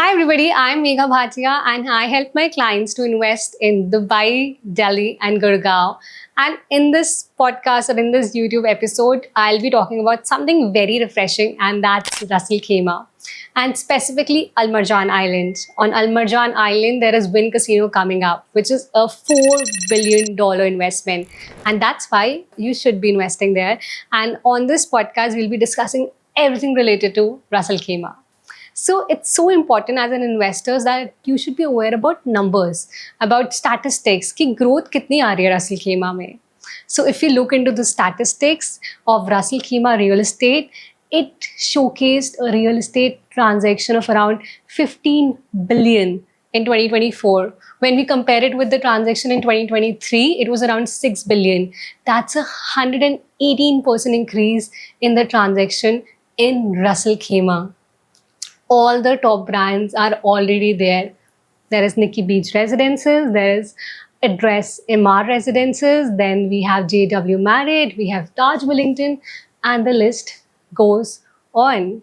Hi everybody, I'm Megha Bhatia and I help my clients to invest in Dubai, Delhi and Gurgaon. And in this podcast or in this YouTube episode, I'll be talking about something very refreshing and that's Ras Al Khaimah and specifically Al Marjan Island. On Al Marjan Island, there is Wynn Casino coming up, which is a $4 billion investment. And that's why you should be investing there. And on this podcast, we'll be discussing everything related to Ras Al Khaimah. So it's so important as an investor that you should be aware about numbers, about statistics, कि growth कितनी आ रही है Ras Al Khaimah में. So if you look into the statistics of Ras Al Khaimah real estate, it showcased a real estate transaction of around 15 billion in 2024. When we compare it with the transaction in 2023, it was around 6 billion. That's a 118% increase in the transaction in Ras Al Khaimah. All the top brands are already there. There is Nikki Beach Residences, there is Address MR Residences, then we have JW Marriott, we have Taj Wellington, and the list goes on.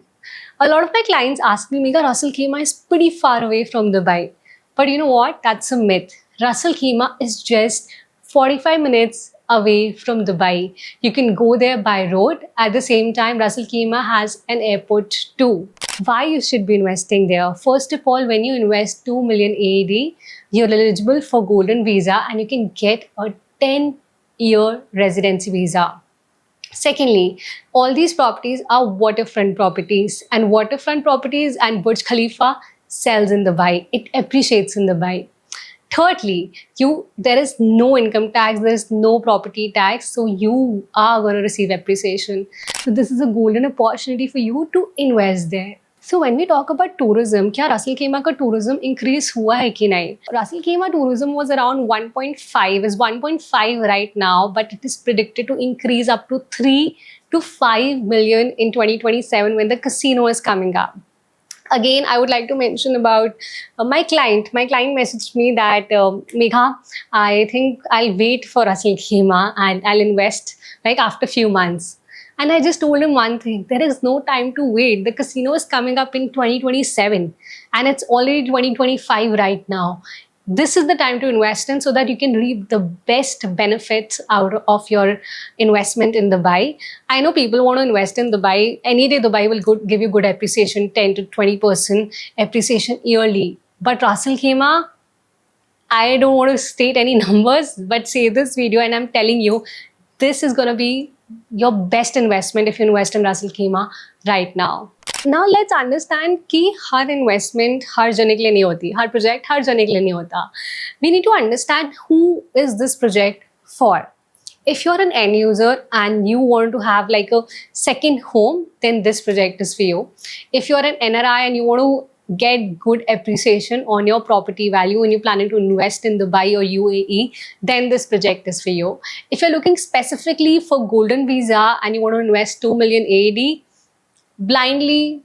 A lot of my clients ask me, Megha, Ras Al Khaimah is pretty far away from Dubai. But you know what? That's a myth. Ras Al Khaimah is just 45 minutes away from Dubai. You can go there by road. At the same time, Ras Al Khaimah has an airport too. Why you should be investing there? First of all, when you invest 2 million AED, you're eligible for Golden Visa and you can get a 10-year residency visa. Secondly, all these properties are waterfront properties and Burj Khalifa sells in Dubai. It appreciates in Dubai. Thirdly, there is no income tax, there is no property tax, so you are going to receive appreciation. So this is a golden opportunity for you to invest there. So when we talk about tourism, क्या Ras Al Khaimah का tourism increase हुआ है कि नहीं? Ras Al Khaimah tourism was around 1.5 right now, but it is predicted to increase up to 3 to 5 million in 2027 when the casino is coming up. Again, I would like to mention about my client. My client messaged me that, Megha, I think I'll wait for Ras Al Khaimah and I'll invest like after few months. And I just told him one thing, there is no time to wait. The casino is coming up in 2027 and it's already 2025 right now. This is the time to invest in so that you can reap the best benefits out of your investment in Dubai. I know people want to invest in Dubai. Any day Dubai will give you good appreciation, 10 to 20% appreciation yearly. But Ras Al Khaimah, I don't want to state any numbers, but say this video and I'm telling you, this is going to be your best investment if you invest in Ras Al Khaimah right now. Now let's understand कि हर investment हर जने के लिए नहीं होती, हर project हर जने के लिए नहीं होता. We need to understand who is this project for. If you're an end user and you want to have like a second home, then this project is for you. If you're an NRI and you want to get good appreciation on your property value and you're planning to invest in Dubai or UAE, then this project is for you. If you're looking specifically for Golden Visa and you want to invest 2 million AED, blindly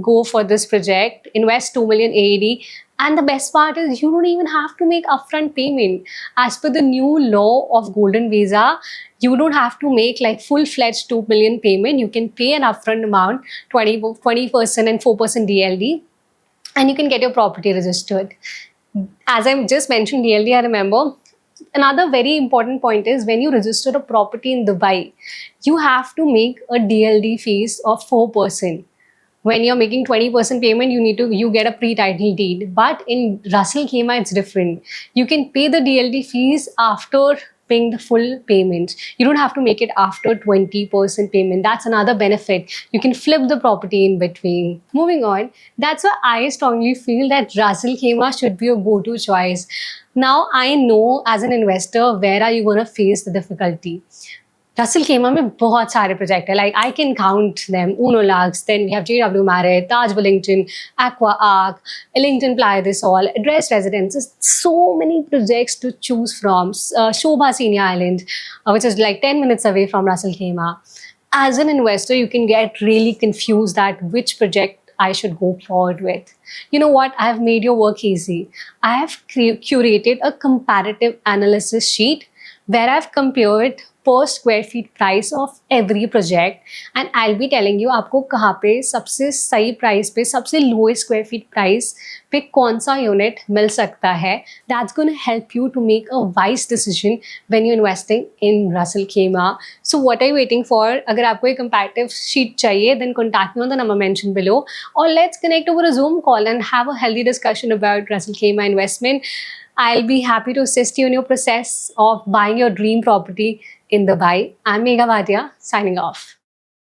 go for this project, invest 2 million AED, and the best part is you don't even have to make upfront payment. As per the new law of Golden Visa, you don't have to make like full-fledged 2 million payment. You can pay an upfront amount, 20% and 4% DLD, and you can get your property registered. As I just mentioned DLD, I remember another very important point is when you register a property in Dubai, you have to make a DLD fees of 4%. When you're making 20% payment, you get a pre-title deed. But in Ras Al Khaimah, it's different. You can pay the DLD fees after paying the full payment. You don't have to make it after 20% payment. That's another benefit. You can flip the property in between. Moving on, that's why I strongly feel that Ras Al Khaimah should be a go-to choice. Now I know as an investor, where are you going to face the difficulty? Ras Al Khaimah में बहुत सारे project है. Like I can count them. Uno Lux, then we have JW Marriott, Taj Wellington, Aqua Arc, Ellington Playa de Sol, Address Residences. So many projects to choose from. Shobha Senior Island, which is like 10 minutes away from Ras Al Khaimah. As an investor, you can get really confused at which project I should go forward with. You know what? I have made your work easy. I have curated a comparative analysis sheet where I've compared per square feet price of every project, and I'll be telling you आपको कहाँ पे सबसे सही price पे, सबसे lowest square feet price पे कौन सा यूनिट मिल सकता है. That's going to help you to make a wise decision when you're investing in Russell Khema. So what are you waiting for? अगर आपको एक comparative sheet चाहिए, then contact me on the number mentioned below, or let's connect over a Zoom call and have a healthy discussion about Russell Khema investment. I'll be happy to assist you in your process of buying your dream property in Dubai. I'm Megha Bhatia, signing off.